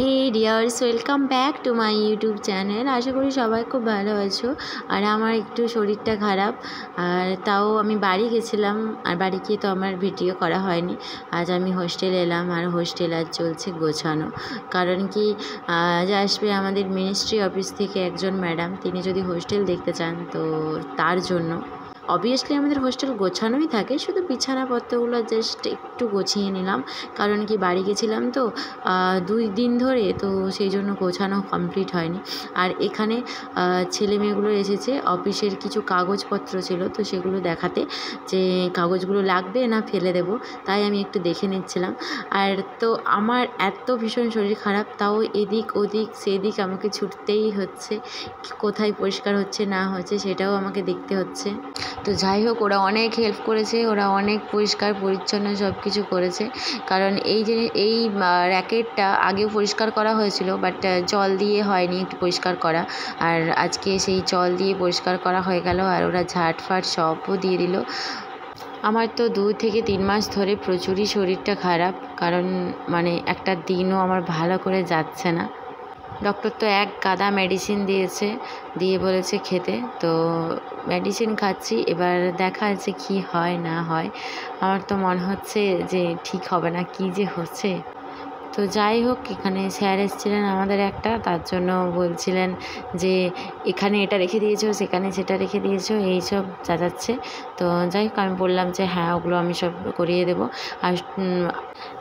Hey dears, welcome back to my YouTube channel. আশা করি সবাই খুব ভালো আছো। আর আমার একটু শরীরটা খারাপ, আর তাও আমি বাড়ি গেছিলাম, আর বাড়ি গিয়ে তো আমার ভিডিও করা হয়নি। আজ আমি হোস্টেলে এলাম, আর হোস্টেল আজ চলছে গোছানো। কারণ কি, আজ আসবে আমাদের মিনিস্ট্রি অফিস থেকে একজন ম্যাডাম, তিনি যদি হোস্টেল দেখতে চান তো তার জন্য। অবভিয়াসলি আমাদের হোস্টেল গোছানোই থাকে, শুধু বিছানাপত্রগুলো জাস্ট একটু গুছিয়ে নিলাম। কারণ কি, বাড়ি গেছিলাম তো 2 দিন ধরে, তো সেই জন্য গোছানো কমপ্লিট হয়নি। আর এখানে ছেলে মেয়েগুলো এসেছে, অফিসের কিছু কাগজপত্র ছিল, তো সেগুলো দেখাতে যে কাগজগুলো লাগবে না ফেলে দেবো, তাই আমি একটু দেখে নিচ্ছিলাম। আর তো আমার এত ভীষণ শরীর খারাপ, তাও এদিক ওদিক সেদিক আমাকে ছুটতেই হচ্ছে। কোথায় পরিষ্কার হচ্ছে না হচ্ছে সেটাও আমাকে দেখতে হচ্ছে। তো যাই হোক, ওরা অনেক হেল্প করেছে, ওরা অনেক পরিষ্কার পরিচ্ছন্ন সব কিছু করেছে। কারণ এই র্যাকেটটা আগেও পরিষ্কার করা হয়েছিল, বাট জল দিয়ে হয়নি একটু পরিষ্কার করা। আর আজকে সেই জল দিয়ে পরিষ্কার করা হয়ে গেল, আর ওরা ঝাঁটফাট সবও দিয়ে দিল। আমার তো 2 থেকে 3 মাস ধরে প্রচুরই শরীরটা খারাপ, কারণ একটা দিনও আমার ভালো করে যাচ্ছে না। ডক্টর তো এক গাদা মেডিসিন দিয়েছে, দিয়ে বলেছে খেতে, তো মেডিসিন খাচ্ছি। এবার দেখা যাচ্ছে কী হয় না হয়। আমার তো মনে হচ্ছে যে ঠিক হবে না, কী যে হচ্ছে। তো যাই হোক, এখানে স্যার এসেছিলেন আমাদের একটা, তার জন্য বলছিলেন যে এখানে এটা রেখে দিয়েছো, সেখানে সেটা রেখে দিয়েছো, এইসব যাচ্ছে। তো যাই হোক, আমি বললাম যে হ্যাঁ, ওগুলো আমি সব করিয়ে দেবো।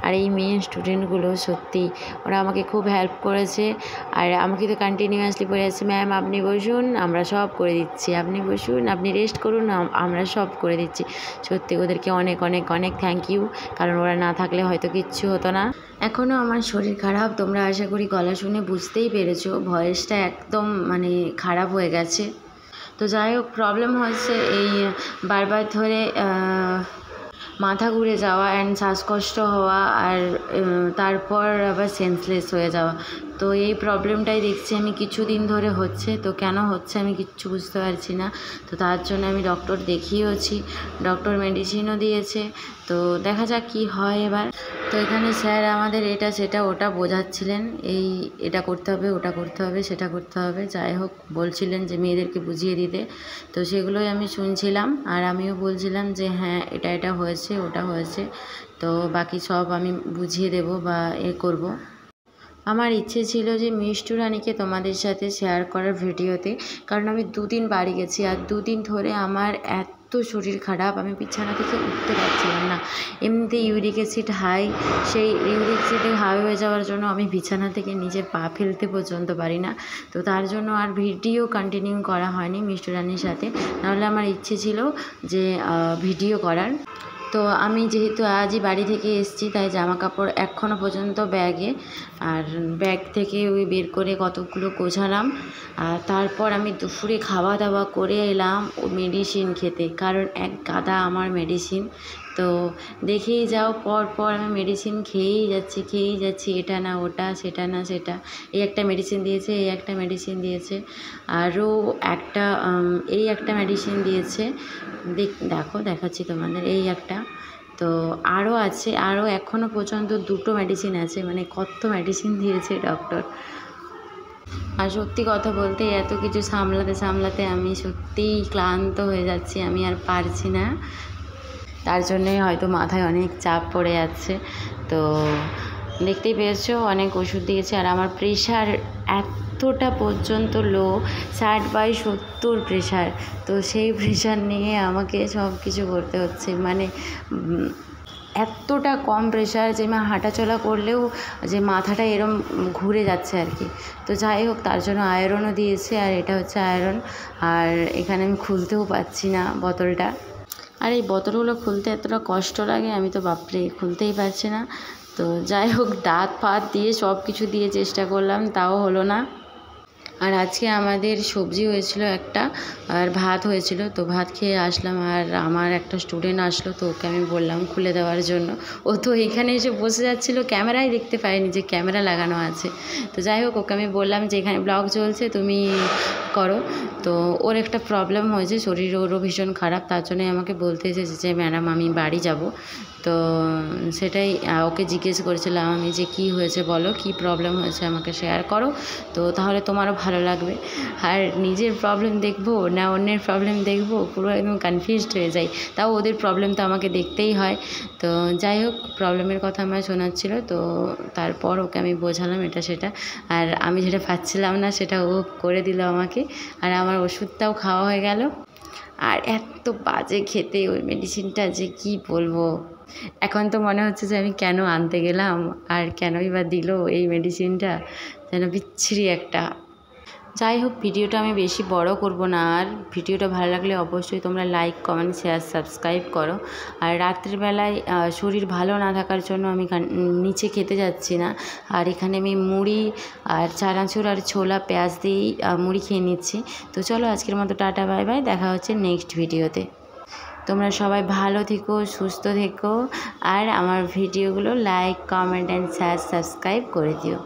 আর এই মেয়ে স্টুডেন্টগুলো সত্যি, ওরা আমাকে খুব হেল্প করেছে। আর আমাকে তো কন্টিনিউয়াসলি বলে যাচ্ছে, ম্যাম আপনি বসুন, আমরা সব করে দিচ্ছি, আপনি বসুন, আপনি রেস্ট করুন, আমরা সব করে দিচ্ছি। সত্যি ওদেরকে অনেক অনেক অনেক থ্যাংক ইউ, কারণ ওরা না থাকলে হয়তো কিচ্ছু হতো না। এখনও আমার শরীর খারাপ, তোমরা আশা করি গলা শুনে বুঝতেই পেরেছো, ভয়েসটা একদম খারাপ হয়ে গেছে। তো যাই হোক, প্রবলেম হচ্ছে এই বারবার ধরে মাথা ঘুরে যাওয়া অ্যান্ড শ্বাসকষ্ট হওয়া, আর তারপর আবার সেন্সলেস হয়ে যাওয়া। তো এই প্রবলেমটাই দেখছি আমি কিছুদিন ধরে হচ্ছে। তো কেন হচ্ছে আমি কিচ্ছু বুঝতে পারছি না। তো তার জন্য আমি ডক্টর দেখিয়েওছি, ডক্টর মেডিসিনও দিয়েছে। তো দেখা যাক কী হয় এবার। তো এখানে স্যার আমাদের এটা সেটা ওটা বোঝাচ্ছিলেন, এটা করতে হবে, ওটা করতে হবে, সেটা করতে হবে। যাই হোক, বলছিলেন যে মেয়েদেরকে বুঝিয়ে দিতে, তো সেগুলোই আমি শুনছিলাম। আর আমিও বলছিলাম যে হ্যাঁ, এটা হয়েছে, ওটা হয়েছে, তো বাকি সব আমি বুঝিয়ে দেবো বা করব। আমার ইচ্ছে ছিল যে মিষ্টু রানীকে তোমাদের সাথে শেয়ার করার ভিডিওতে, কারণ আমি 2 দিন বাড়ি গেছি, আর 2 দিন ধরে আমার এত শরীর খারাপ, আমি বিছানা থেকে উঠতে পারছিলাম না। এমনিতে ইউরিক অ্যাসিড হাই, সেই ইউরিক অ্যাসিডে হাই হয়ে যাওয়ার জন্য আমি বিছানা থেকে নিজের পা ফেলতে পর্যন্ত পারি না। তো তার জন্য আর ভিডিও কন্টিনিউ করা হয়নি মিষ্টু রানীর সাথে, নাহলে আমার ইচ্ছে ছিল যে ভিডিও করার। তো আমি যেহেতু আজই বাড়ি থেকে এসেছি, তাই জামা কাপড় এখনও পর্যন্ত ব্যাগে, আর ব্যাগ থেকে বের করে কতগুলো গোছালাম। আর তারপর আমি দুপুরে খাওয়া দাওয়া করে এলাম মেডিসিন খেতে, কারণ এক গাদা আমার মেডিসিন। তো দেখেই যাও, পর আমি মেডিসিন খেয়েই যাচ্ছি, এটা না ওটা, সেটা না সেটা। এই একটা মেডিসিন দিয়েছে, এই একটা মেডিসিন দিয়েছে, আরও এই একটা মেডিসিন দিয়েছে। দেখো দেখাচ্ছি তোমাদের, এই একটা। তো আরও আছে, আরও এখনও পর্যন্ত 2টো মেডিসিন আছে, কত মেডিসিন দিয়েছে ডক্টর। আর সত্যি কথা বলতে, এত কিছু সামলাতে আমি সত্যিই ক্লান্ত হয়ে যাচ্ছি, আমি আর পারছি না। তার জন্যই হয়তো মাথায় অনেক চাপ পড়ে যাচ্ছে। তো দেখতেই পেয়েছো, অনেক ওষুধ দিয়েছে। আর আমার প্রেশার এতটা পর্যন্ত লো, 60/70 প্রেশার। তো সেই প্রেশার নিয়ে আমাকে সব কিছু করতে হচ্ছে, এতটা কম প্রেশার যে হাঁটাচলা করলেও যে মাথাটা এরম ঘুরে যাচ্ছে আর কি। তো যাই হোক, তার জন্য আয়রনও দিয়েছে, আর এটা হচ্ছে আয়রন। আর এখানে আমি খুলতেও পারছি না বোতলটা, আর এই বোতলগুলো খুলতে এতটা কষ্ট লাগে, আমি তো বাপরে খুলতেই পারছি না। তো যাই হোক, দাঁত ফাত দিয়ে সব কিছু দিয়ে চেষ্টা করলাম, তাও হলো না। আর আজকে আমাদের সবজি হয়েছিল একটা, আর ভাত হয়েছিল। তো ভাত খেয়ে আসলাম, আর আমার একটা স্টুডেন্ট আসলো, তো ওকে আমি বললাম খুলে দেওয়ার জন্য। ও তো এখানে এসে বসে যাচ্ছিল, ক্যামেরাই দেখতে পায়নি যে ক্যামেরা লাগানো আছে। তো যাই হোক, ওকে আমি বললাম যে এখানে ব্লগ চলছে, তুমি করো। তো ওর একটা প্রবলেম হয়েছে, শরীর ওরও ভীষণ খারাপ, তার জন্যই আমাকে বলতে এসেছে যে ম্যাডাম আমি বাড়ি যাব। তো সেটাই ওকে জিজ্ঞেস করেছিলাম আমি যে কী হয়েছে বলো, কী প্রবলেম হয়েছে আমাকে শেয়ার করো, তো তাহলে তোমারও ভালো লাগবে। আর নিজের প্রবলেম দেখবো না অন্যের প্রবলেম দেখবো, পুরো একদম কনফিউজড হয়ে যাই। তাও ওদের প্রবলেম তো আমাকে দেখতেই হয়। তো যাই হোক, প্রবলেমের কথা আমার শোনাচ্ছিল, তো তারপর ওকে আমি বোঝালাম এটা সেটা। আর আমি যেটা পাচ্ছিলাম না সেটা ও করে দিল আমাকে, আর আমার ওষুধটাও খাওয়া হয়ে গেল। আর এত বাজে খেতে ওই মেডিসিনটা যে কি বলবো। এখন তো মনে হচ্ছে যে আমি কেন আনতে গেলাম, আর কেনই বা দিল এই মেডিসিনটা, যেন বিচ্ছিরি একটা। যাই হোক, ভিডিওটা আমি বেশি বড় করব না। আর ভিডিওটা ভালো লাগলে অবশ্যই তোমরা লাইক, কমেন্ট, শেয়ার, সাবস্ক্রাইব করো। আর রাত্রিবেলায় শরীর ভালো না থাকার জন্য আমি নিচে খেতে যাচ্ছি না। আর এখানে আমি মুড়ি আর চানাচুর আর ছোলা পেঁয়াজ দিয়েই মুড়ি খেয়ে নিচ্ছি। তো চলো, আজকের মতো টাটা, বাই বাই, দেখা হচ্ছে নেক্সট ভিডিওতে। তোমরা সবাই ভালো থেকো, সুস্থ থেকো, আর আমার ভিডিওগুলো like, comment and share, subscribe করে দিও।